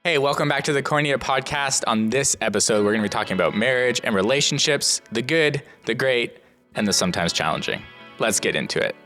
Hey, welcome back to the Koinonia Podcast. On this episode, we're going to be talking about marriage and relationships, the good, the great, and the sometimes challenging. Let's get into it.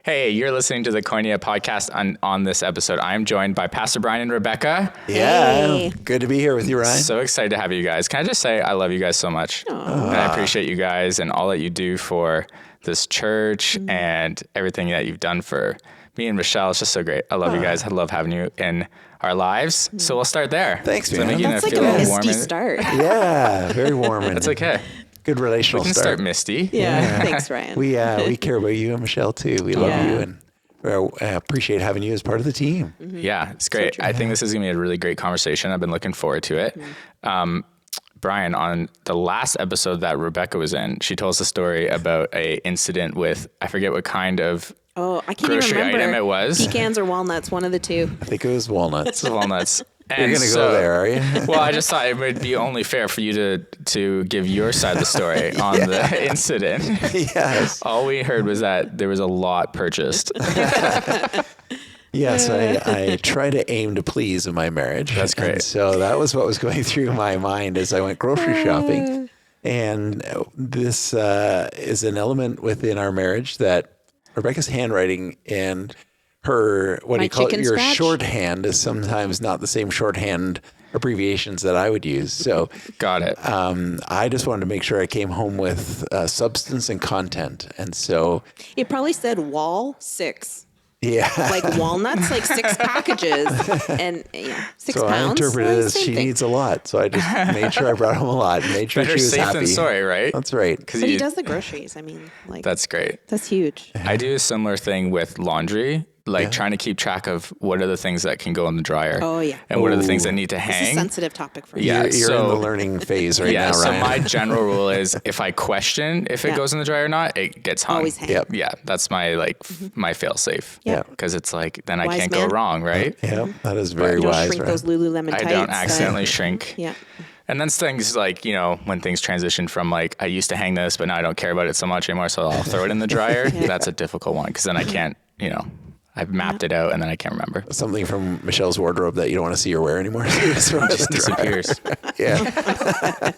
Hey, you're listening to the Koinonia Podcast. On this episode, I am joined by Pastor Bryan and Rebecca. Yeah, Hey. Good to be here with you, Ryan. So excited to have you guys. Can I just say I love you guys so much? And I appreciate you guys and all that you do for this church and everything that you've done for me and Michelle. It's just so great. I love you guys. I love having you in our lives. So we'll start there. Thanks, So man. making That's it like a feel a little misty warm. start. Yeah, very warm. And That's okay. Good relational We can start misty. Yeah. Thanks, Ryan. We care about you and Michelle too. We love you and I appreciate having you as part of the team. Yeah, it's great. I think this is going to be a really great conversation. I've been looking forward to it. Brian, on the last episode that Rebecca was in, she told us a story about a incident with, I forget what kind of I can't even grocery remember. item it was. Pecans or walnuts, one of the two. I think it was walnuts. It's walnuts. You're going to go there, are you? Well, I just thought it would be only fair for you to give your side of the story on the incident. Yes. All we heard was that there was a lot purchased. Yes, I try to aim to please in my marriage. That's great. And so that was what was going through my mind as I went grocery shopping. And this is an element within our marriage that Rebecca's handwriting and her, what do My you call it? chicken Your scratch? shorthand is sometimes not the same shorthand abbreviations that I would use. So Got it. I just wanted to make sure I came home with substance and content. And so, It probably said wall 6. yeah. Like walnuts, like 6 packages. And 6 So I pounds. interpreted it as Same she thing. needs a lot. So I just made sure I brought home a lot and made sure Better she was safe happy. than sorry, right? That's right. Because But he does the groceries. I mean, like, That's great. that's huge. I do a similar thing with laundry, like trying to keep track of what are the things that can go in the dryer. Oh, yeah. And what are the things that need to It's a hang. sensitive topic for me. Yeah. You're so- in the learning phase right Yeah, now, so Ryan. my general rule is if I question if it Yeah. goes in the dryer or not, it gets hung. Always hang. Yep. Yeah, that's my my fail safe. Yeah. Because it's like then I Wise can't man. go wrong, right? Yeah, that is very You don't wise. shrink Ryan. those Lululemon I tights. don't accidentally shrink. Yeah. And then things like, when things transition from like, I used to hang this, but now I don't care about it so much anymore, so I'll throw it in the dryer. That's a difficult one because then I can't, I've mapped it out and then I can't remember. Something from Michelle's wardrobe that you don't want to see or wear anymore. So you just throw it in Just the dryer. disappears. Yeah.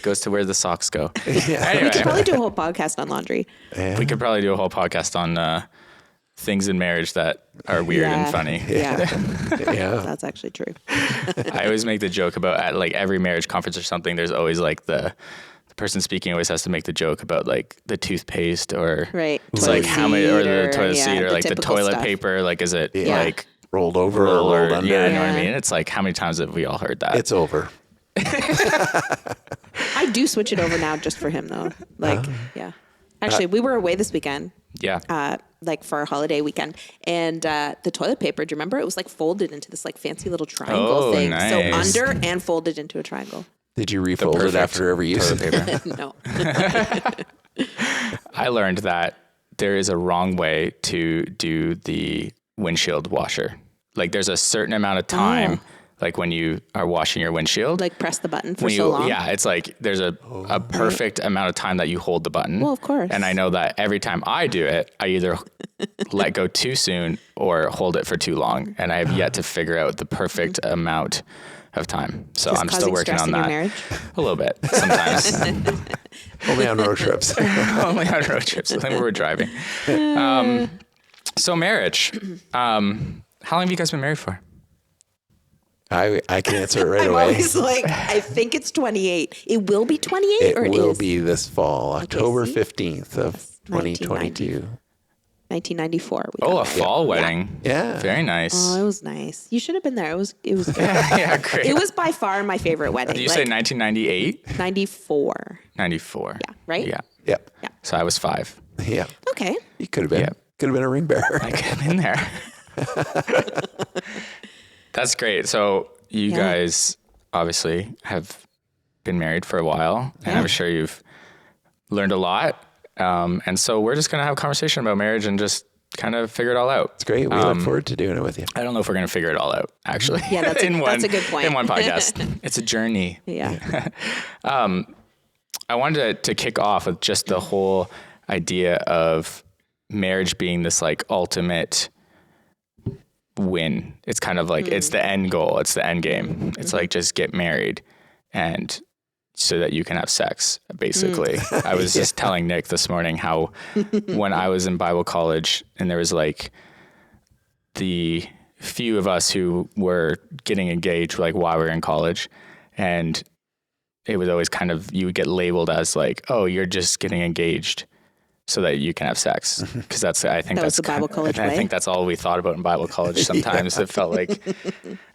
Goes to where the socks go. We could Anyway, probably do a whole podcast on laundry. we could probably do a whole podcast on things in marriage that are weird and funny. Yeah. Yeah. That's actually true. I always make the joke about at like every marriage conference or something, there's always like the person speaking always has to make the joke about like the toothpaste or Right. it's Toilet like how many or the seat toilet or, seat or the like the typical toilet stuff. paper. Like, is it Yeah. like Rolled over or roll or rolled under. yeah, you know what I Yeah. mean? It's like how many times have we all heard that? It's over. I do switch it over now just for him though. Like, yeah. Actually, we were away this weekend, yeah. like for our holiday weekend, and the toilet paper. Do you remember? It was like folded into this like fancy little triangle Oh, thing. nice. So under and folded into a triangle. Did you refold it perfect after every use? toilet paper. No. I learned that there is a wrong way to do the windshield washer. Like there's a certain amount of time, like when you are washing your windshield. Like press the button for when so long. Yeah, it's like there's a perfect amount of time that you hold the button. Well, of course. And I know that every time I do it, I either let go too soon or hold it for too long. And I have yet to figure out the perfect amount of time. So Just I'm still causing working stress on in your that. marriage? A little bit sometimes. Only on road trips. Only on road trips when we were driving. So marriage. How long have you guys been married for? I can answer it right I'm away. always like, I think it's 28. It will be 28 or It it will is? be this fall, October see? 15th of 2022. 1994. We Oh, got a married. fall wedding. Yeah. Very nice. Oh, it was nice. You should have been there. It was good. Yeah, great. It was by far my favorite wedding. Did you say 1998? 94? 94. Yeah, right? Yeah. Yep. Yeah. So I was 5. Yeah. Okay. You could have been. Yeah. Could have been a ring bearer. I got in there. That's great. So you Yeah. guys obviously have been married for a while, and I'm sure you've learned a lot. And so we're just going to have a conversation about marriage and just kind of figure it all out. It's great. We look forward to doing it with you. I don't know if we're going to figure it all out, actually. Yeah, that's a good point. In one podcast. It's a journey. Yeah. I wanted to kick off with just the whole idea of marriage being this like ultimate win. It's kind of like, it's the end goal. It's the end game. It's like, just get married and so that you can have sex, basically. I was just telling Nick this morning how when I was in Bible college and there was like the few of us who were getting engaged like while we were in college, and it was always kind of, you would get labeled as like, oh, you're just getting engaged so that you can have sex. Because I think that's the Bible college way. I think that's all we thought about in Bible college. Sometimes it felt like,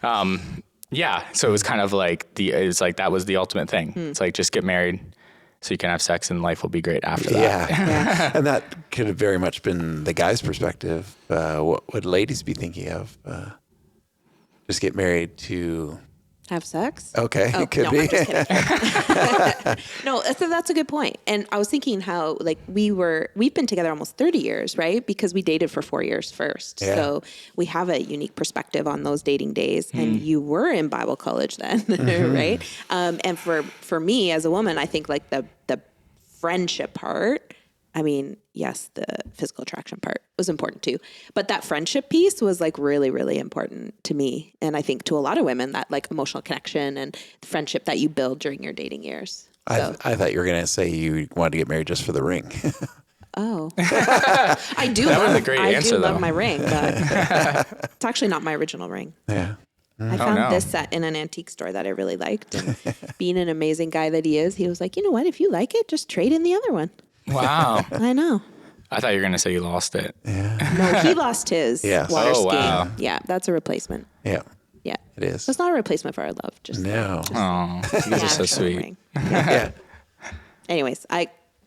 so it was kind of like that was the ultimate thing. It's like, just get married so you can have sex and life will be great after that. Yeah. And that could have very much been the guy's perspective. What would ladies be thinking of? Just get married to have sex? Okay, it could be. I'm just kidding. No, that's a good point. And I was thinking how like we've been together almost 30 years, right? Because we dated for 4 years first. Yeah. So we have a unique perspective on those dating days. And you were in Bible college then, right? And for me as a woman, I think like the friendship part, I mean, yes, the physical attraction part was important too, but that friendship piece was like really, really important to me. And I think to a lot of women, that like emotional connection and the friendship that you build during your dating years. So. I thought you were going to say you wanted to get married just for the ring. Oh, I do. That was a great answer, love my ring, but it's actually not my original ring. Yeah. I found this set in an antique store that I really liked. And being an amazing guy that he is, he was like, you know what? If you like it, just trade in the other one. Wow. I know. I thought you were going to say you lost it. Yeah. No, he lost his water skiing. Wow. Yeah, that's a replacement. Yeah. Yeah. It is. It's not a replacement for our love. No. Oh, you guys are so sweet. Yeah. Anyways,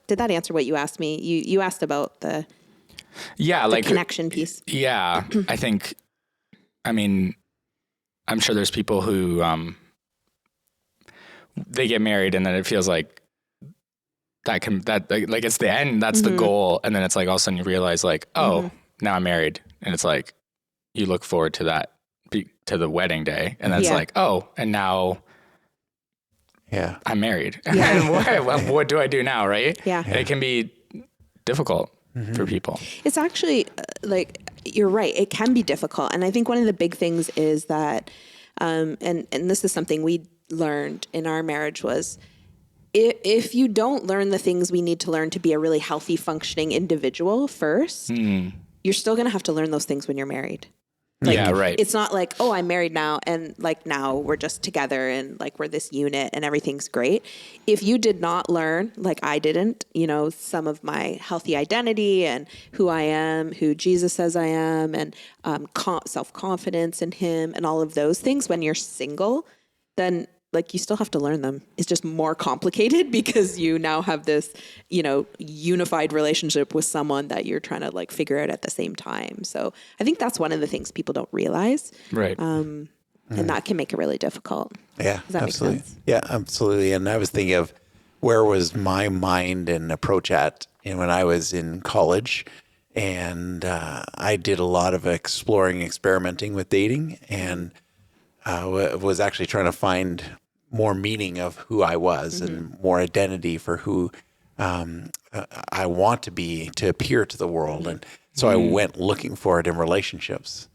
did that answer what you asked me? You asked about the connection piece. Yeah. I mean, I'm sure there's people who they get married and then it feels like like it's the end, that's the goal. And then it's like all of a sudden you realize like, oh, now I'm married. And it's like, you look forward to that, to the wedding day. And that's like, oh, and now I'm married. Yeah. And what do I do now? Right. Yeah. And it can be difficult for people. It's actually like, you're right. It can be difficult. And I think one of the big things is that, and this is something we learned in our marriage was, if you don't learn the things we need to learn to be a really healthy, functioning individual first, you're still going to have to learn those things when you're married. Like, yeah, right. It's not like, oh, I'm married now and like now we're just together and like we're this unit and everything's great. If you did not learn, like I didn't, some of my healthy identity and who I am, who Jesus says I am, and self-confidence in him and all of those things when you're single, then like you still have to learn them. It's just more complicated because you now have this, unified relationship with someone that you're trying to like figure out at the same time. So I think that's one of the things people don't realize. Right. And that can make it really difficult. Yeah, Does that absolutely. make sense? Yeah, absolutely. And I was thinking of where was my mind and approach at when I was in college. And I did a lot of experimenting with dating and was actually trying to find more meaning of who I was and more identity for who I want to be, to appear to the world. And so I went looking for it in relationships.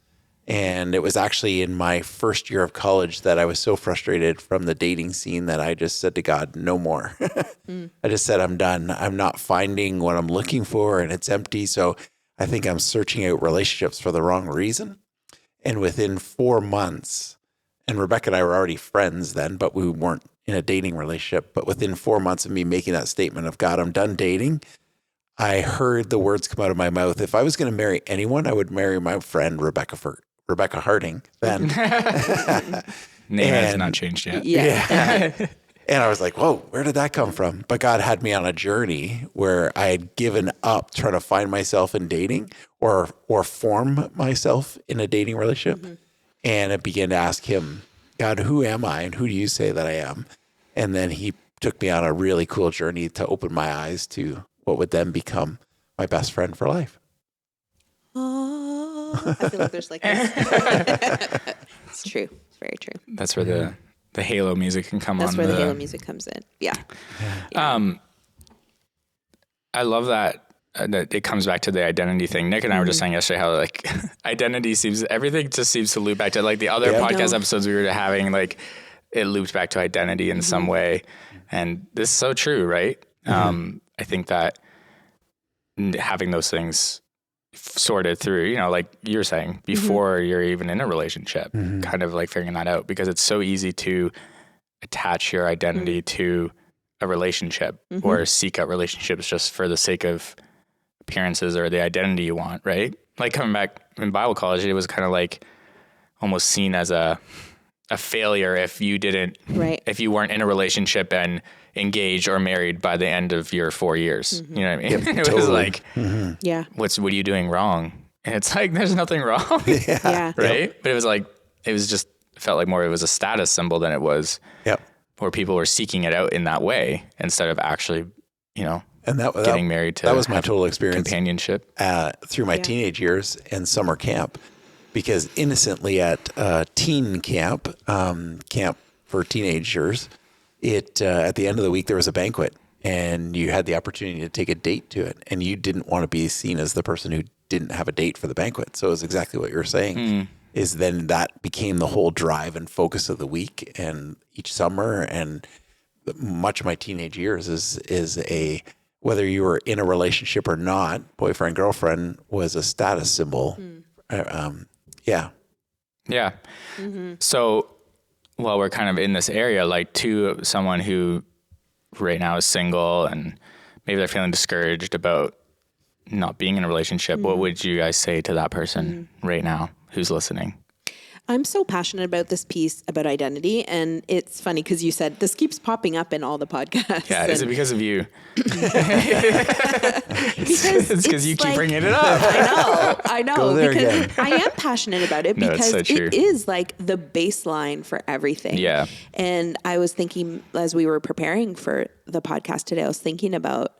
And it was actually in my first year of college that I was so frustrated from the dating scene that I just said to God, no more. I just said, I'm done. I'm not finding what I'm looking for and it's empty. So I think I'm searching out relationships for the wrong reason. And within 4 months, and Rebecca and I were already friends then, but we weren't in a dating relationship. But within 4 months of me making that statement of, God, I'm done dating, I heard the words come out of my mouth. If I was going to marry anyone, I would marry my friend Rebecca Harding then. Name has not changed yet. Yeah. And I was like, whoa, where did that come from? But God had me on a journey where I had given up trying to find myself in dating or form myself in a dating relationship. And I began to ask him, God, who am I and who do you say that I am? And then he took me on a really cool journey to open my eyes to what would then become my best friend for life. oh, I feel like there's like this. It's true. It's very true. That's where the Halo music can come on. That's where the Halo music comes in. Yeah. I love that it comes back to the identity thing. Nick and I were just saying yesterday how like identity everything just seems to loop back to like the other podcast episodes we were having, like it loops back to identity in some way. And this is so true, right? I think that having those things sorted through, you know, like you were saying, before you're even in a relationship, kind of like figuring that out, because it's so easy to attach your identity to a relationship or seek out relationships just for the sake of appearances or the identity you want, right? Like coming back in Bible college, it was kind of like almost seen as a failure if you didn't, if you weren't in a relationship and engaged or married by the end of your 4 years. You know what I mean? Yep, it was like, what are you doing wrong? And it's like, there's nothing wrong. Right? But it was like, it felt like more, it was a status symbol than it was where people were seeking it out in that way instead of actually, you know, and getting married to. That was my total experience. Companionship. Through my teenage years and summer camp, because innocently at teen camp for teenagers, at the end of the week, there was a banquet and you had the opportunity to take a date to it, and you didn't want to be seen as the person who didn't have a date for the banquet. So it was exactly what you were saying. Is then that became the whole drive and focus of the week and each summer, and much of my teenage years is whether you were in a relationship or not, boyfriend, girlfriend was a status symbol. So while we're kind of in this area, like to someone who right now is single and maybe they're feeling discouraged about not being in a relationship, what would you guys say to that person right now who's listening? I'm so passionate about this piece about identity, and it's funny because you said this keeps popping up in all the podcasts. Yeah, is it because of you? It's because you keep bringing it up. I know, because I am passionate about it because it is like the baseline for everything. Yeah. And I was thinking as we were preparing for the podcast today, I was thinking about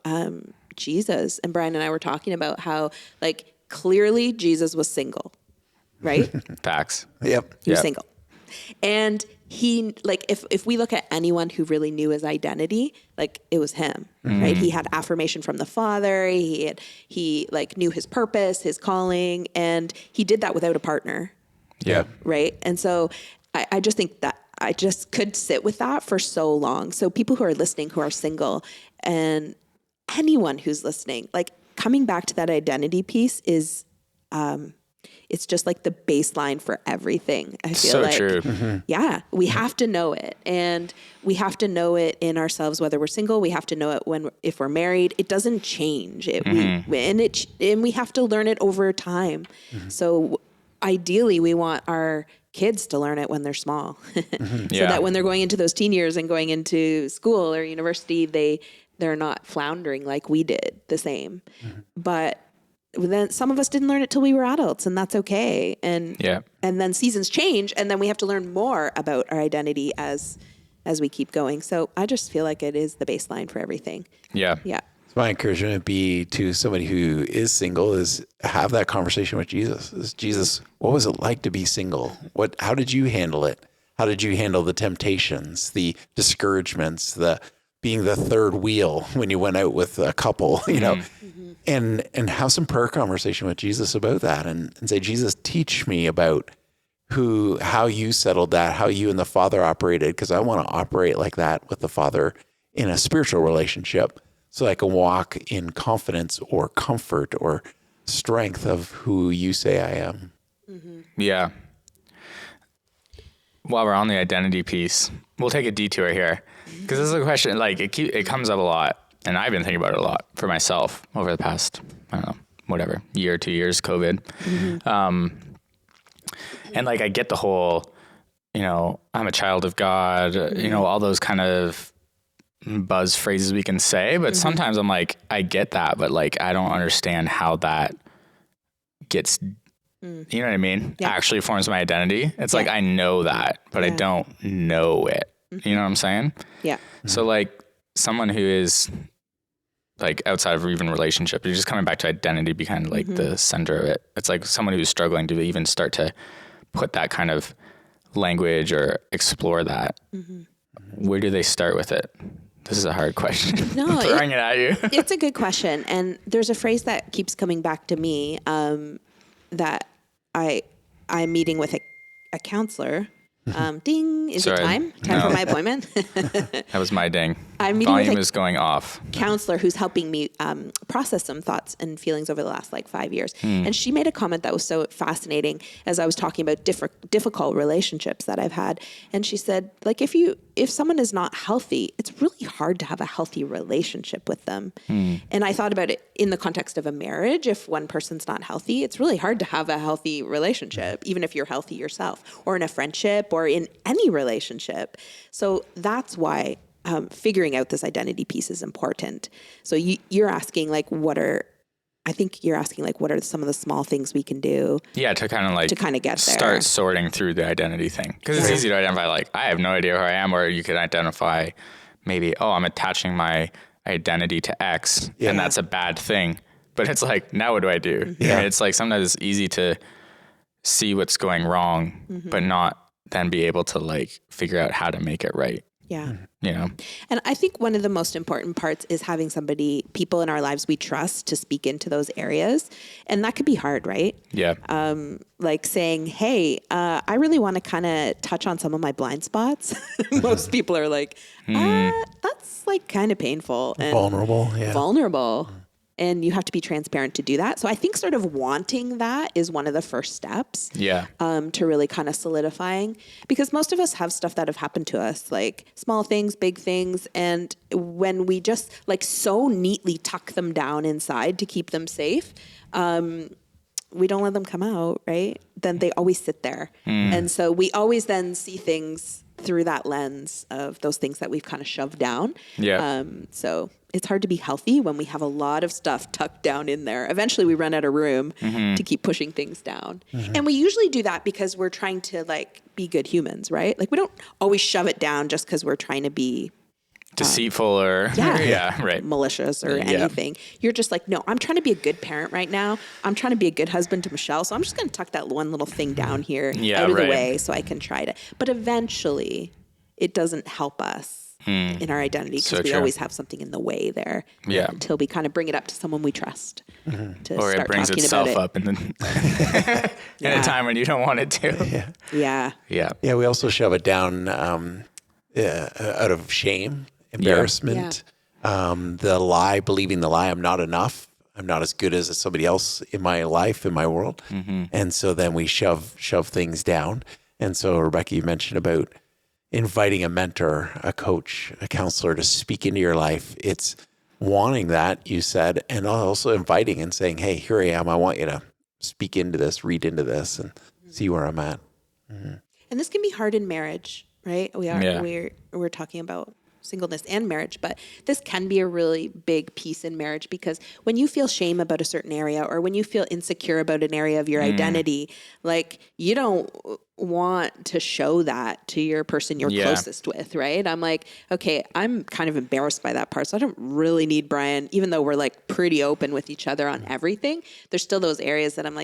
Jesus, and Brian and I were talking about how like clearly Jesus was single. Right? Facts. Yep. He was single. And he, like, if we look at anyone who really knew his identity, like it was him, right? He had affirmation from the Father. He like knew his purpose, his calling, and he did that without a partner. Yeah. Right. And so I just think that I just could sit with that for so long. So people who are listening, who are single, and anyone who's listening, like coming back to that identity piece is, it's just like the baseline for everything. I feel like, true. Yeah, we have to know it, and we have to know it in ourselves, whether we're single. We have to know it if we're married. It doesn't change. And we have to learn it over time. So ideally, we want our kids to learn it when they're small, so that when they're going into those teen years and going into school or university, they're not floundering like we did the same. But then some of us didn't learn it till we were adults, and that's okay. And then seasons change, and then we have to learn more about our identity as we keep going. So I just feel like it is the baseline for everything. Yeah. So my encouragement would be to somebody who is single is have that conversation with Jesus. Jesus, what was it like to be single? How did you handle it? How did you handle the temptations, the discouragements, the being the third wheel when you went out with a couple, you know? And have some prayer conversation with Jesus about that and say, Jesus, teach me about how you settled that, how you and the Father operated, because I want to operate like that with the Father in a spiritual relationship so I can walk in confidence or comfort or strength of who you say I am. Yeah. While we're on the identity piece, we'll take a detour here because this is a question, like it comes up a lot. And I've been thinking about it a lot for myself over the past, I don't know, year, 2 years, COVID. And like, I get the whole, you know, I'm a child of God, you know, all those kind of buzz phrases we can say. But sometimes I'm like, I get that, but like, I don't understand how that gets, you know what I mean? Actually forms my identity. It's like, I know that, but I don't know it. You know what I'm saying? Yeah. So like someone who is like outside of even relationship, you're just coming back to identity be kind of like the center of it. It's like someone who's struggling to even start to put that kind of language or explore that. Where do they start with it? This is a hard question. No, I'm throwing it at you. It's a good question. And there's a phrase that keeps coming back to me that I'm meeting with a counselor. Ding, is it time? Time for my appointment? That was my ding. I'm meeting Volume with is going off. Counselor who's helping me process some thoughts and feelings over the last 5 years. And she made a comment that was so fascinating as I was talking about difficult relationships that I've had. And she said, if someone is not healthy, it's really hard to have a healthy relationship with them. And I thought about it in the context of a marriage. If one person's not healthy, it's really hard to have a healthy relationship, even if you're healthy yourself, or in a friendship or in any relationship. So that's why figuring out this identity piece is important. So you're asking what are some of the small things we can do? Yeah, to kind of get there. Start sorting through the identity thing. Because it's easy to identify, I have no idea who I am, or you could identify maybe, I'm attaching my identity to X, and that's a bad thing. But it's now what do I do? Yeah. And it's sometimes it's easy to see what's going wrong, but not then be able to figure out how to make it right. Yeah. Yeah. And I think one of the most important parts is having people in our lives we trust to speak into those areas. And that could be hard, right? Yeah. Saying, hey, I really want to kind of touch on some of my blind spots. Most people are that's kind of painful. And vulnerable. Yeah. Vulnerable. And you have to be transparent to do that. So I think sort of wanting that is one of the first steps. Yeah. To really kind of solidifying, because most of us have stuff that have happened to us, small things, big things. And when we just so neatly tuck them down inside to keep them safe, we don't let them come out, right? Then they always sit there. And so we always then see things through that lens of those things that we've kind of shoved down. Yeah. So it's hard to be healthy when we have a lot of stuff tucked down in there. Eventually we run out of room to keep pushing things down. And we usually do that because we're trying to be good humans, right? We don't always shove it down just because we're trying to be deceitful or right. malicious or anything. You're just no, I'm trying to be a good parent right now. I'm trying to be a good husband to Michelle. So I'm just going to tuck that one little thing down here out of the way so I can try to. But eventually it doesn't help us in our identity because we always have something in the way there until we kind of bring it up to someone we trust to or start it brings talking itself about it. up in a time when you don't want it to. Yeah. We also shove it down out of shame, embarrassment, believing the lie, I'm not enough. I'm not as good as somebody else in my life, in my world. And so then we shove things down. And so Rebecca, you mentioned about inviting a mentor, a coach, a counselor to speak into your life. It's wanting that, you said, and also inviting and saying, hey, here I am. I want you to speak into this, read into this, and see where I'm at. And this can be hard in marriage, right? We're talking about singleness and marriage, but this can be a really big piece in marriage because when you feel shame about a certain area or when you feel insecure about an area of your identity, you don't want to show that to your person you're closest with, right? I'm okay, I'm kind of embarrassed by that part, so I don't really need Brian, even though we're pretty open with each other on everything. There's still those areas that I'm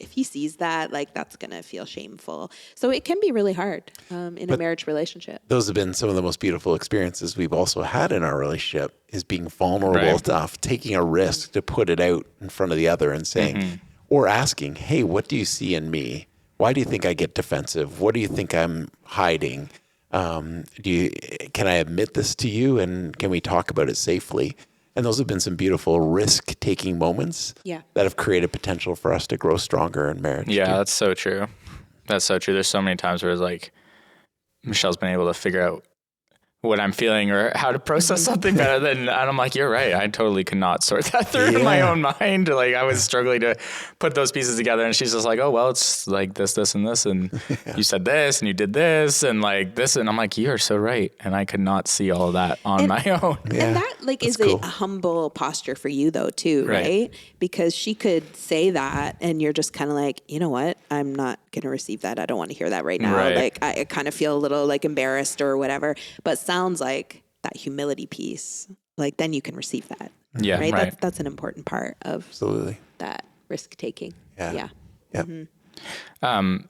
if he sees that, that's gonna feel shameful. So it can be really hard in a marriage relationship. Those have been some of the most beautiful experiences we've also had in our relationship, is being vulnerable enough, taking a risk to put it out in front of the other and saying, or asking, hey, what do you see in me? Why do you think I get defensive? What do you think I'm hiding? Can I admit this to you? And can we talk about it safely? And those have been some beautiful risk-taking moments that have created potential for us to grow stronger in marriage. Yeah, that's so true. That's so true. There's so many times where it's Michelle's been able to figure out what I'm feeling or how to process something better than, and I'm you're right. I totally could not sort that through in my own mind. I was struggling to put those pieces together, and she's just oh, well, it's this, and this, and you said this, and you did this, and this, and I'm you are so right. And I could not see all of that on my own. Yeah. And that is cool. A humble posture for you though too, right? Because she could say that and you're just kind of you know what? I'm not going to receive that. I don't want to hear that right now. Right. I kind of feel a little embarrassed or whatever, but sounds like that humility piece, then you can receive that. Yeah, right. That's an important part of Absolutely. that risk taking. Yeah. Yeah. Yep.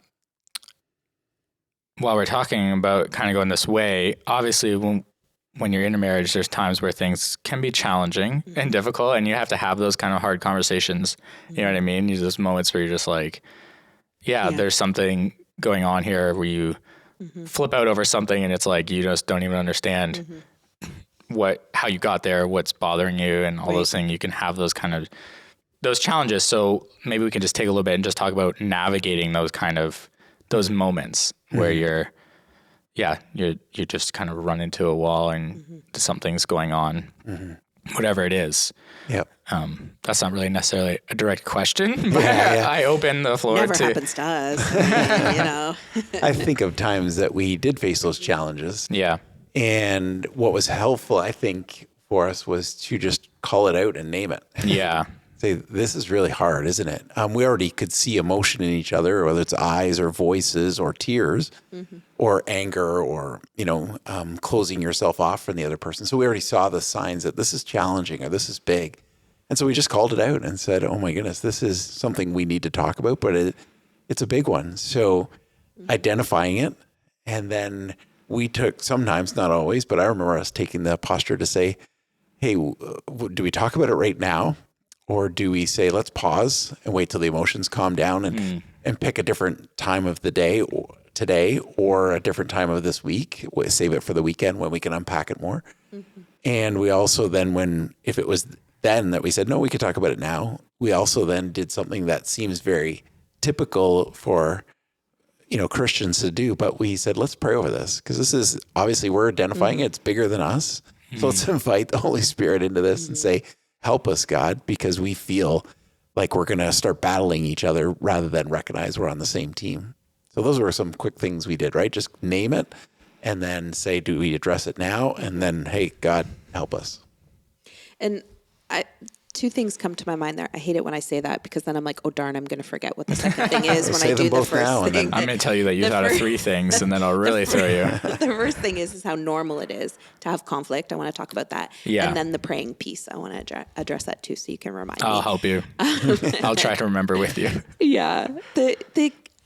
While we're talking about kind of going this way, obviously when you're in a marriage, there's times where things can be challenging and difficult, and you have to have those kind of hard conversations. You know what I mean? Those moments where you're just like, there's something going on here where you flip out over something and it's like you just don't even understand how you got there, what's bothering you, and all those things. You can have those kind of those challenges. So maybe we can just take a little bit and just talk about navigating those moments where you're just kind of run into a wall and something's going on, whatever it is. Yep. That's not really necessarily a direct question, but I open the floor. Never happens to us. You know. I think of times that we did face those challenges. Yeah. And what was helpful, I think, for us was to just call it out and name it. Yeah. Say, this is really hard, isn't it? We already could see emotion in each other, whether it's eyes or voices or tears or anger or, closing yourself off from the other person. So we already saw the signs that this is challenging or this is big. And so we just called it out and said, oh my goodness, this is something we need to talk about, but it's a big one. So identifying it, and then we took sometimes, not always, but I remember us taking the posture to say, hey, do we talk about it right now? Or do we say, let's pause and wait till the emotions calm down and pick a different time of the day today or a different time of this week, save it for the weekend when we can unpack it more. And we also then, if it was then that we said, no, we could talk about it now, we also then did something that seems very typical for, Christians to do, but we said, let's pray over this because this is obviously we're identifying it's bigger than us. So let's invite the Holy Spirit into this and say, help us, God, because we feel like we're going to start battling each other rather than recognize we're on the same team. So those were some quick things we did, right? Just name it and then say, do we address it now? And then, hey, God, help us. And two things come to my mind there. I hate it when I say that because then I'm like, oh, darn, I'm going to forget what the second thing is when I do the first thing. I'm going to tell you that you thought of three things and then I'll really throw you. The first thing is how normal it is to have conflict. I want to talk about that. Yeah. And then the praying piece, I want to address that too so you can remind me. I'll help you. I'll try to remember with you. Yeah.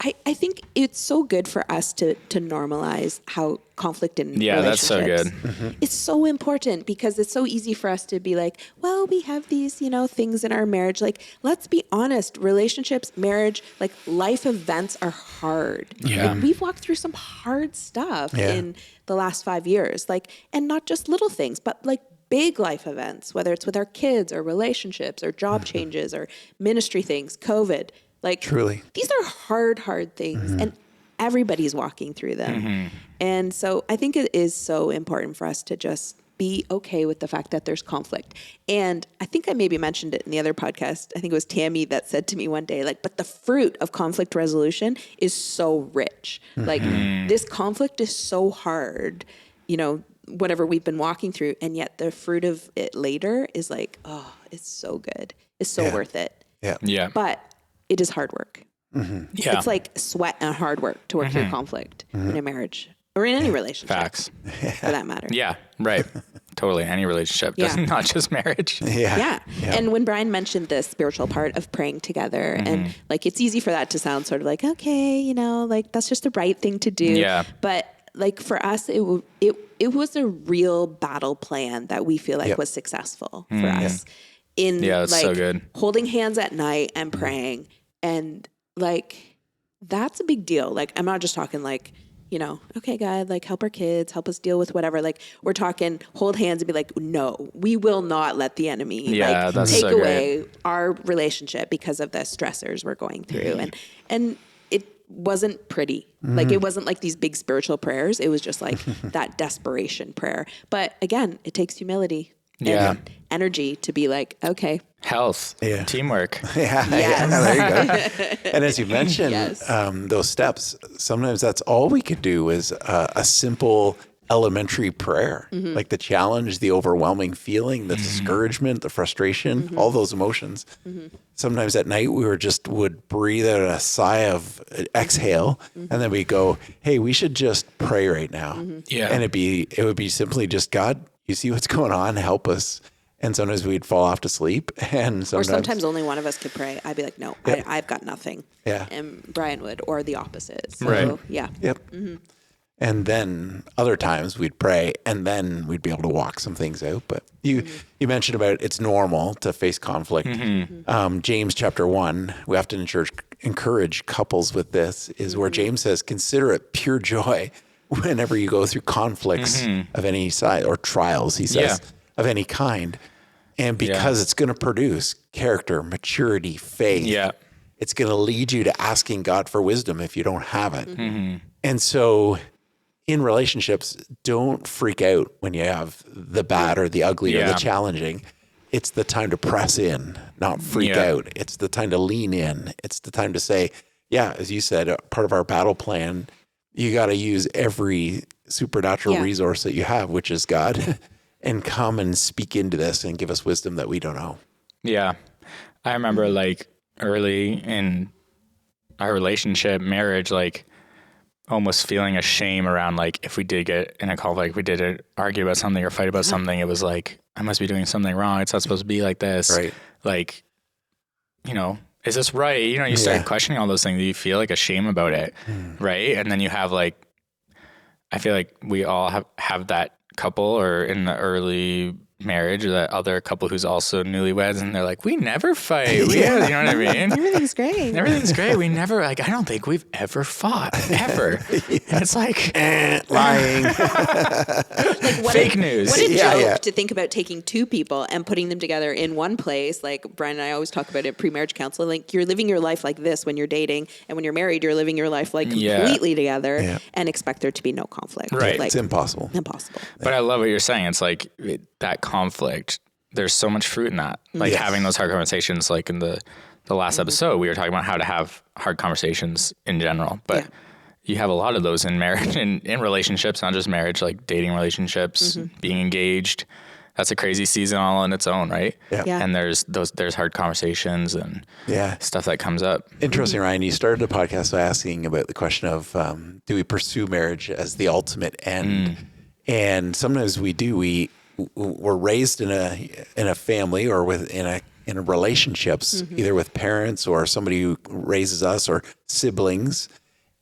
I think it's so good for us to normalize how conflict in relationships. That's so good. It's so important because it's so easy for us to be like, well, we have these, things in our marriage. Like, let's be honest, relationships, marriage, like life events are hard. Yeah. Like, we've walked through some hard stuff in the last 5 years, and not just little things, but like big life events, whether it's with our kids or relationships or job changes or ministry things, COVID. Like, truly, these are hard things, and everybody's walking through them. And so I think it is so important for us to just be okay with the fact that there's conflict. And I think I maybe mentioned it in the other podcast. I think it was Tammy that said to me one day, but the fruit of conflict resolution is so rich. Like, this conflict is so hard, whatever we've been walking through. And yet the fruit of it later is like, oh, it's so good. It's so worth it. Yeah. But it is hard work. Yeah. It's like sweat and hard work to work through conflict in a marriage or in any relationship. Facts. For that matter. Yeah, right. Totally. Any relationship, not just marriage. Yeah. And when Bryan mentioned the spiritual part of praying together and it's easy for that to sound sort of like, okay, that's just the right thing to do. Yeah. But for us, it was a real battle plan that we feel like was successful for us. In so good. Holding hands at night and praying. And that's a big deal. I'm not just talking okay, God, help our kids, help us deal with whatever. We're talking hold hands and be like, no, we will not let the enemy take away our relationship because of the stressors we're going through. And it wasn't pretty. It wasn't like these big spiritual prayers. It was just that desperation prayer. But again, it takes humility. And energy to be like, okay. Health. Yeah. Teamwork. There you go. And as you mentioned, those steps, sometimes that's all we could do is a simple elementary prayer, like the challenge, the overwhelming feeling, the discouragement, the frustration, all those emotions. Sometimes at night we would breathe out a sigh of exhale, and then we go, hey, we should just pray right now. Yeah. And it would be simply just, God, you see what's going on, help us. And sometimes we'd fall off to sleep. And sometimes only one of us could pray. I'd be like, no, I've got nothing. Yeah. And Brian would, or the opposite. So, Right. yeah. Yep. Mm-hmm. And then other times we'd pray and then we'd be able to walk some things out. But you mentioned about it's normal to face conflict. James chapter 1, we often encourage couples with this, is where James says, consider it pure joy whenever you go through conflicts of any size, or trials, he says, of any kind. And because it's going to produce character, maturity, faith. Yeah. It's going to lead you to asking God for wisdom if you don't have it. And so in relationships, don't freak out when you have the bad or the ugly or the challenging. It's the time to press in, not freak out. It's the time to lean in. It's the time to say, as you said, part of our battle plan, you got to use every supernatural resource that you have, which is God, and come and speak into this and give us wisdom that we don't know. Yeah. I remember like early in our relationship, marriage, like almost feeling a shame around, like, if we did get in a conflict, we did argue about something or fight about something, it was like, I must be doing something wrong. It's not supposed to be like this. Right. Like, is this right? You start questioning all those things. You feel like a shame about it. Right. And then you have like, I feel like we all have that couple, or in the early marriage, or that other couple who's also newlyweds, and they're like, we never fight. You know what I mean? Everything's great. Everything's great. We never, I don't think we've ever fought, ever. And it's like, lying. Like, fake news. What a joke to think about taking two people and putting them together in one place. Like Brian and I always talk about it, pre-marriage counseling. Like, you're living your life like this when you're dating, and when you're married, you're living your life like completely together, and expect there to be no conflict. Right. Like, It's impossible. But I love what you're saying. It's like that conflict, there's so much fruit in that. Like having those hard conversations, like in the last episode, we were talking about how to have hard conversations in general, but you have a lot of those in marriage and in relationships, not just marriage, like dating relationships, being engaged. That's a crazy season all on its own, right? Yeah. And there's hard conversations and stuff that comes up. Interesting, Ryan. You started the podcast by asking about the question of, do we pursue marriage as the ultimate end? And sometimes we do. We're raised in a family or in a relationships, either with parents or somebody who raises us or siblings,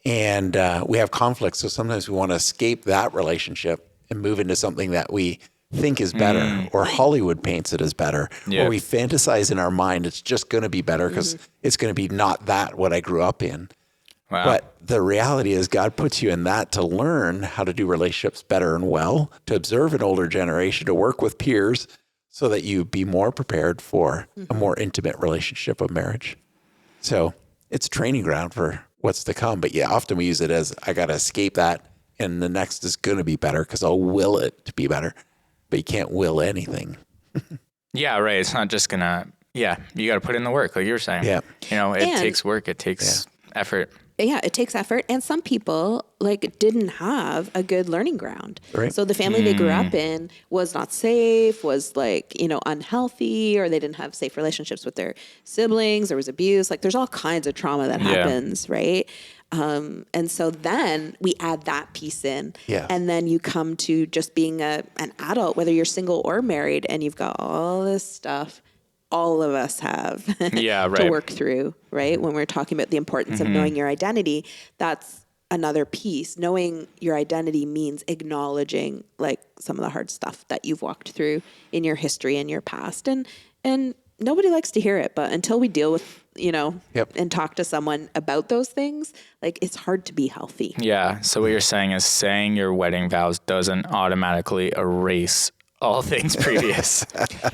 and we have conflicts. So sometimes we want to escape that relationship and move into something that we think is better, or Hollywood paints it as better, or we fantasize in our mind it's just going to be better because it's going to be not that what I grew up in. Wow. But the reality is God puts you in that to learn how to do relationships better and well, to observe an older generation, to work with peers so that you be more prepared for a more intimate relationship of marriage. So it's a training ground for what's to come. But often we use it as, I got to escape that, and the next is going to be better because I'll will it to be better. But you can't will anything. Yeah, right. It's not just gonna, you got to put in the work, like you were saying. Yeah. It takes work. It takes effort. Yeah, it takes effort. And some people didn't have a good learning ground. Right. So the family they grew up in was not safe, was unhealthy, or they didn't have safe relationships with their siblings. There was abuse. Like, there's all kinds of trauma that happens, right? And so then we add that piece in, and then you come to just being an adult, whether you're single or married, and you've got all this stuff all of us have to work through, right? When we're talking about the importance of knowing your identity, that's another piece. Knowing your identity means acknowledging some of the hard stuff that you've walked through in your history and your past. And nobody likes to hear it, but until we deal with, and talk to someone about those things, it's hard to be healthy. Yeah. So what you're saying is saying your wedding vows doesn't automatically erase all things previous.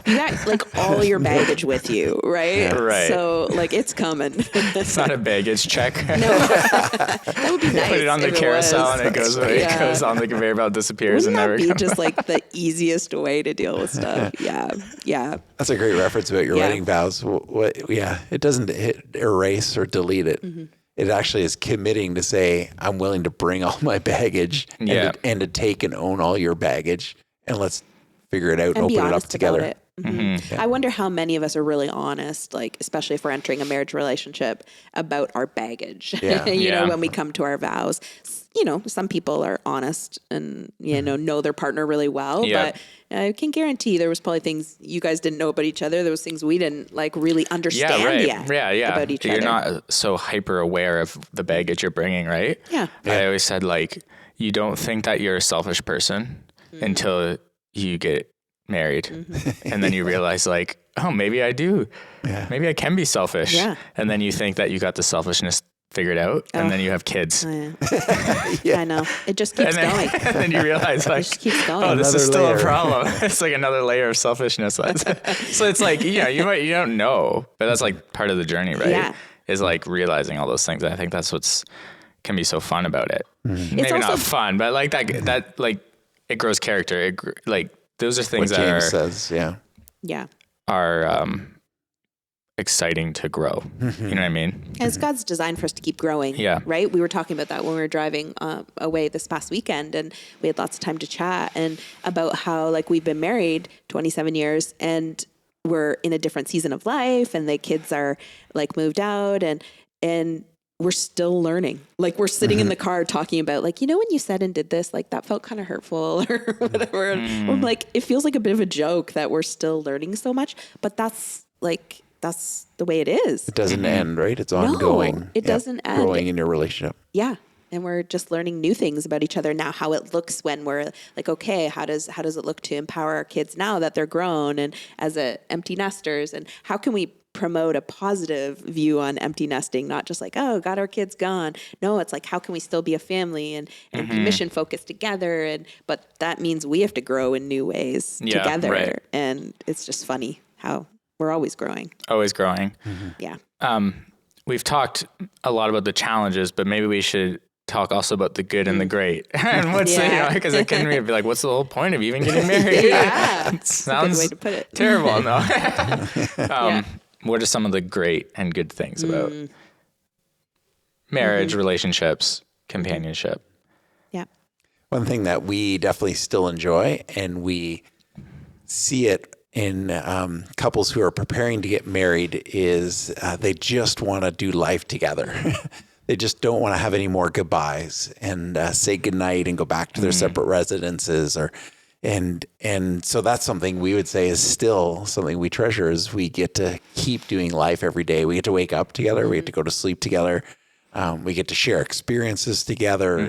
You got all your baggage with you, right? Yeah. Right. So it's coming. It's not a baggage check. No, that would be nice. Put it on the carousel and it goes away. Yeah. It goes on the conveyor belt, disappears, Wouldn't and never that be comes just the easiest way to deal with stuff? Yeah. That's a great reference about your wedding vows. It doesn't erase or delete it. It actually is committing to say, I'm willing to bring all my baggage and to take and own all your baggage, and let's figure it out and open it up together. Mm-hmm. Yeah. I wonder how many of us are really honest, like, especially if we're entering a marriage relationship, about our baggage, you know, when we come to our vows. You know, some people are honest and, you know their partner really well, but I can guarantee there was probably things you guys didn't know about each other. There was things we didn't like really understand yet about each other. You're not so hyper aware of the baggage you're bringing, right? Yeah. I always said, like, you don't think that you're a selfish person until you get married. And then you realize, like, oh, maybe I do. Yeah. Maybe I can be selfish. Yeah. And then you think that you got the selfishness figured out, and then you have kids. Oh, yeah. I know. It just keeps going. And then you realize, like, it just keeps going. Oh, this is still a problem. It's like another layer of selfishness. So it's like, you don't know, but that's like part of the journey, right? Yeah. Is like realizing all those things. I think that's can be so fun about it. Maybe also not fun, but like that like it grows character. Like those are things what that James says, are exciting to grow. You know what I mean? And it's God's design for us to keep growing. Yeah. Right? We were talking about that when we were driving away this past weekend, and we had lots of time to chat and about how, like, we've been married 27 years and we're in a different season of life, and the kids are like moved out, and we're still learning. Like, we're sitting in the car talking about, like, you know, when you said and did this, like, that felt kind of hurtful or whatever. And I'm like, it feels like a bit of a joke that we're still learning so much, but that's the way it is. It doesn't end, right? It's ongoing. No, it doesn't end. Growing in your relationship. Yeah. And we're just learning new things about each other now, how it looks when we're like, okay, how does it look to empower our kids now that they're grown and as empty nesters, and how can we promote a positive view on empty nesting, not just like, oh, got our kids gone. No, it's like, how can we still be a family and be mission focused together? But that means we have to grow in new ways together. Right. And it's just funny how we're always growing. Always growing. Yeah. We've talked a lot about the challenges, but maybe we should talk also about the good and the great. And what's because it can be like, what's the whole point of even getting married? It sounds a good way to put it. Terrible. No. What are some of the great and good things about marriage, relationships, companionship? Yeah. One thing that we definitely still enjoy, and we see it in couples who are preparing to get married, is they just want to do life together. They just don't want to have any more goodbyes and say goodnight and go back to their separate residences. And so that's something we would say is still something we treasure, is we get to keep doing life every day. We get to wake up together. We get to go to sleep together. We get to share experiences together,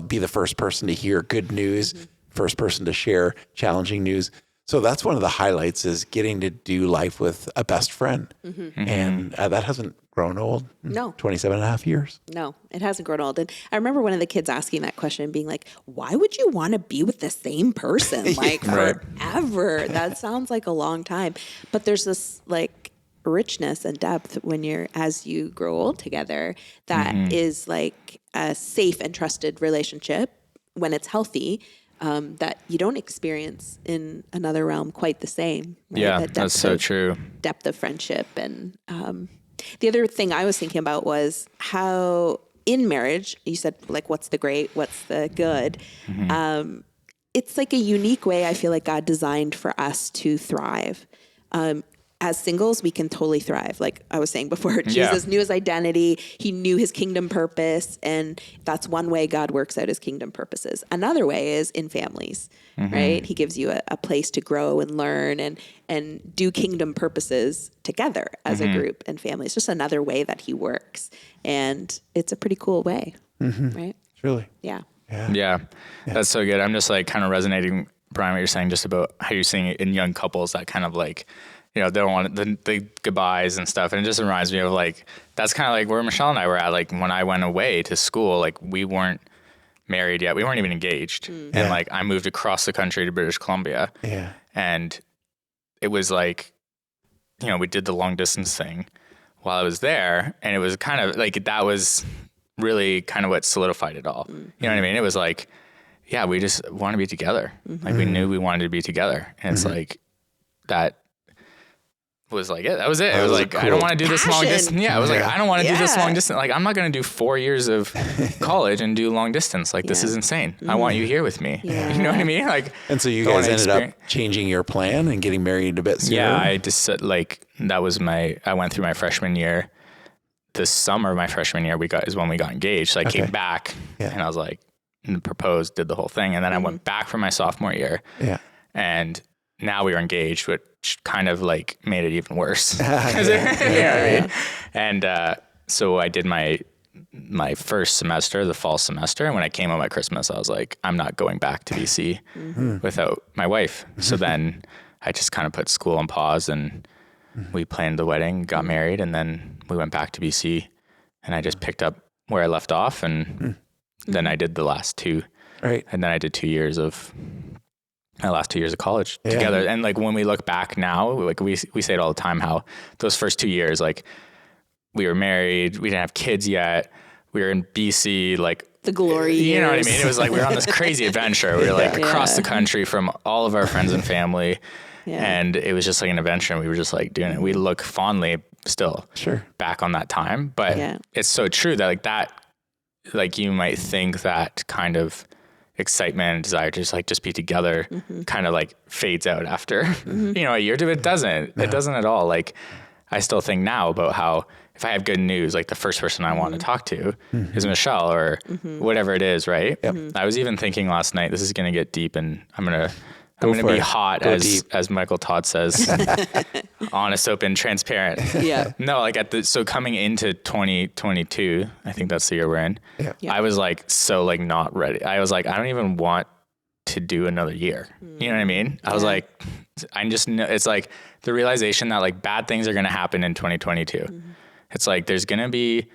be the first person to hear good news, first person to share challenging news. So that's one of the highlights, is getting to do life with a best friend. And that hasn't grown old. No. 27 and a half years. No, it hasn't grown old. And I remember one of the kids asking that question and being like, why would you want to be with the same person like forever? That sounds like a long time. But there's this like richness and depth as you grow old together that is like a safe and trusted relationship when it's healthy. That you don't experience in another realm quite the same. Right? Yeah, that's so true. Depth of friendship. And the other thing I was thinking about was how in marriage, you said, like, what's the great, what's the good? It's like a unique way I feel like God designed for us to thrive. As singles, we can totally thrive. Like I was saying before, Jesus knew his identity. He knew his kingdom purpose. And that's one way God works out his kingdom purposes. Another way is in families, right? He gives you a place to grow and learn and do kingdom purposes together as a group and family. It's just another way that he works. And it's a pretty cool way, right? Really? Yeah. Yeah. That's so good. I'm just like kind of resonating, Brian, what you're saying just about how you're seeing it in young couples that kind of like, you know, they don't want the goodbyes and stuff. And it just reminds me of like, that's kind of like where Michelle and I were at. Like when I went away to school, like we weren't married yet. We weren't even engaged. And like I moved across the country to British Columbia. Yeah. And it was like, you know, we did the long distance thing while I was there. And it was kind of like, that was really kind of what solidified it all. You know what I mean? It was like, yeah, we just want to be together. Like we knew we wanted to be together. And it's like that was like it. That was it. It was like, cool. I don't want to do this long distance. Yeah. I was like, I don't want to do this long distance. Like, I'm not going to do 4 years of college and do long distance. Like, this is insane. I want you here with me. Yeah. You know what I mean? Like, and so you guys ended up changing your plan and getting married a bit sooner. Yeah. I just said, like, that was I went through my freshman year. The summer of my freshman year is when we got engaged. So I came back and I was like, proposed, did the whole thing. And then I went back for my sophomore year. Yeah. And now we were engaged, which kind of like made it even worse. You know what I mean? And so I did my first semester, the fall semester. And when I came home at Christmas, I was like, I'm not going back to BC without my wife. So then I just kind of put school on pause and we planned the wedding, got married, and then we went back to BC. And I just picked up where I left off. And then I did the last 2. Right. And then I did 2 years of my last 2 years of college together. And like, when we look back now, like we say it all the time, how those first 2 years, like we were married, we didn't have kids yet. We were in BC, like the glory years. You know what I mean? It was like, we were on this crazy adventure. We were like across the country from all of our friends and family. And it was just like an adventure. And we were just like doing it. We look fondly still back on that time, but it's so true that like you might think that kind of excitement and desire to just be together kind of like fades out after, a year or two. It doesn't. It doesn't at all. Like, I still think now about how if I have good news, like the first person I want to talk to is Michelle or whatever it is, right? Yep. I was even thinking last night, this is going to get deep and I'm going to be hot, as Michael Todd says, honest, open, transparent. Yeah. No, like so coming into 2022, I think that's the year we're in. Yeah. I was like, so like not ready. I was like, I don't even want to do another year. You know what I mean? I was like, I just know it's like the realization that like bad things are going to happen in 2022. It's like, there's going to be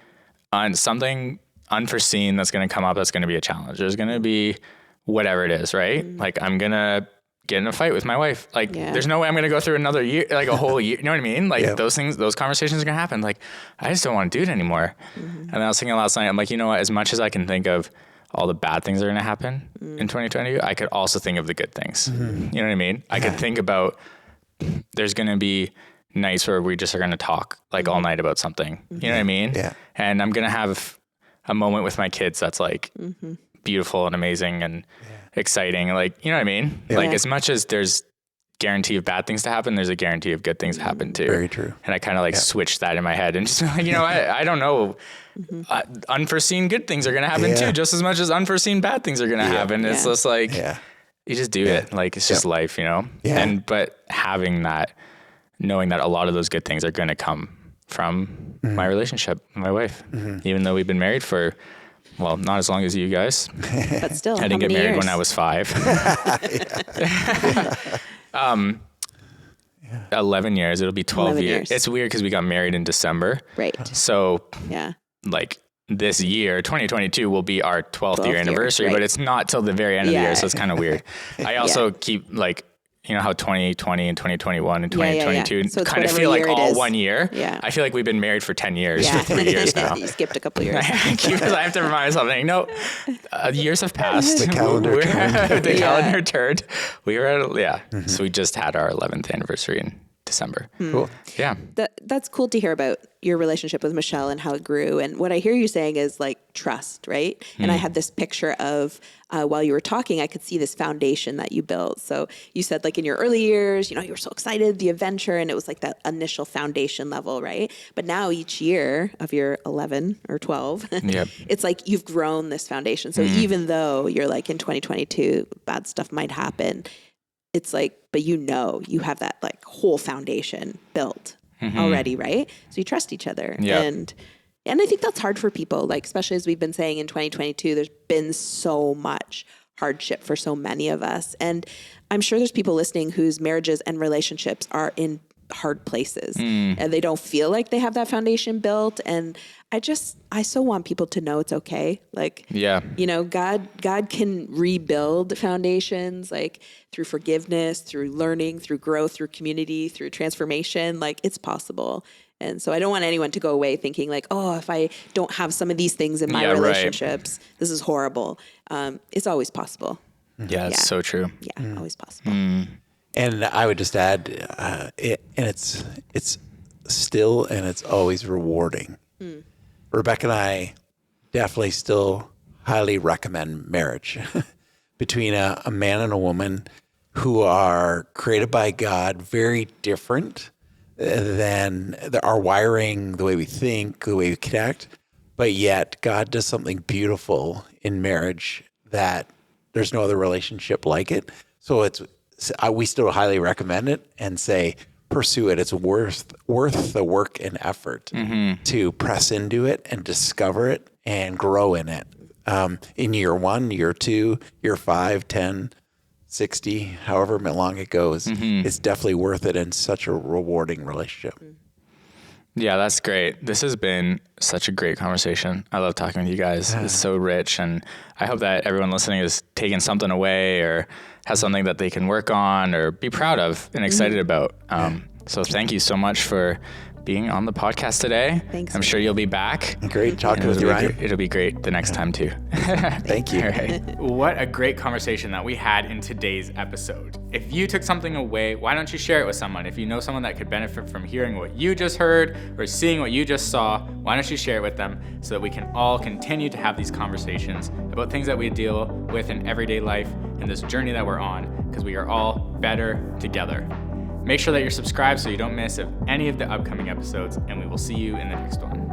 something unforeseen that's going to come up. That's going to be a challenge. There's going to be whatever it is, right? Like, I'm going to get in a fight with my wife. Like, there's no way I'm going to go through another year, like a whole year. You know what I mean? Like those things, those conversations are going to happen. Like, I just don't want to do it anymore. And I was thinking last night, I'm like, you know what, as much as I can think of all the bad things that are going to happen in 2020, I could also think of the good things. You know what I mean? I could think about, there's going to be nights where we just are going to talk like all night about something. You know what I mean? Yeah. And I'm going to have a moment with my kids that's like beautiful and amazing and exciting. Like, you know what I mean? Yeah. Like, as much as there's guarantee of bad things to happen, there's a guarantee of good things to happen too. Very true. And I kind of like switched that in my head and just like, I don't know, unforeseen good things are going to happen too, just as much as unforeseen bad things are going to happen. It's just like, you just do it. Like, it's just life, but having that, knowing that a lot of those good things are going to come from my relationship with my wife, even though we've been married for, well, not as long as you guys, but still, I didn't get married when I was 5. 11 years. It'll be 12 years. It's weird because we got married in December. Right. So like this year, 2022 will be our 12th year anniversary, but it's not till the very end of the year. So it's kind of weird. I also keep like, how 2020 and 2021 and 2022 So kind of feel like all 1 year. Yeah. I feel like we've been married for 10 years, for 3 years now. You skipped a couple of years. I have to remind myself, no, years have passed. The calendar turned. The calendar turned. We were at, so we just had our 11th anniversary in December. Cool. Yeah. That's cool to hear about your relationship with Michelle and how it grew. And what I hear you saying is like trust, right? And I had this picture of, while you were talking, I could see this foundation that you built. So you said like in your early years, you were so excited, the adventure, and it was like that initial foundation level, right? But now each year of your 11 or 12, it's like you've grown this foundation. So even though you're like in 2022, bad stuff might happen, it's like, but you have that like whole foundation built already, right? So you trust each other. And I think that's hard for people, like, especially as we've been saying in 2022, there's been so much hardship for so many of us. And I'm sure there's people listening whose marriages and relationships are in hard places and they don't feel like they have that foundation built. And I so want people to know it's okay. Like, God can rebuild foundations, like through forgiveness, through learning, through growth, through community, through transformation. Like, it's possible. And so I don't want anyone to go away thinking like, oh, if I don't have some of these things in my relationships, this is horrible. It's always possible. Yeah, it's so true. Yeah, always possible. And I would just add, it's still and it's always rewarding. Rebecca and I definitely still highly recommend marriage between a man and a woman who are created by God, very different than our wiring, the way we think, the way we connect. But yet God does something beautiful in marriage that there's no other relationship like it. So we still highly recommend it and say, pursue it. It's worth the work and effort to press into it and discover it and grow in it. In year 1, year 2, year 5, 10, 60, however long it goes, it's definitely worth it and such a rewarding relationship. Yeah, that's great. This has been such a great conversation. I love talking with you guys. It's so rich, and I hope that everyone listening is taking something away or has something that they can work on or be proud of and excited about. So thank you so much for being on the podcast today. Thanks. I'm sure you'll be back. Great talking with you, Ryan. It'll be great the next time too. Thank you. All right. What a great conversation that we had in today's episode. If you took something away, why don't you share it with someone? If you know someone that could benefit from hearing what you just heard or seeing what you just saw, why don't you share it with them so that we can all continue to have these conversations about things that we deal with in everyday life and this journey that we're on, because we are all better together. Make sure that you're subscribed so you don't miss any of the upcoming episodes, and we will see you in the next one.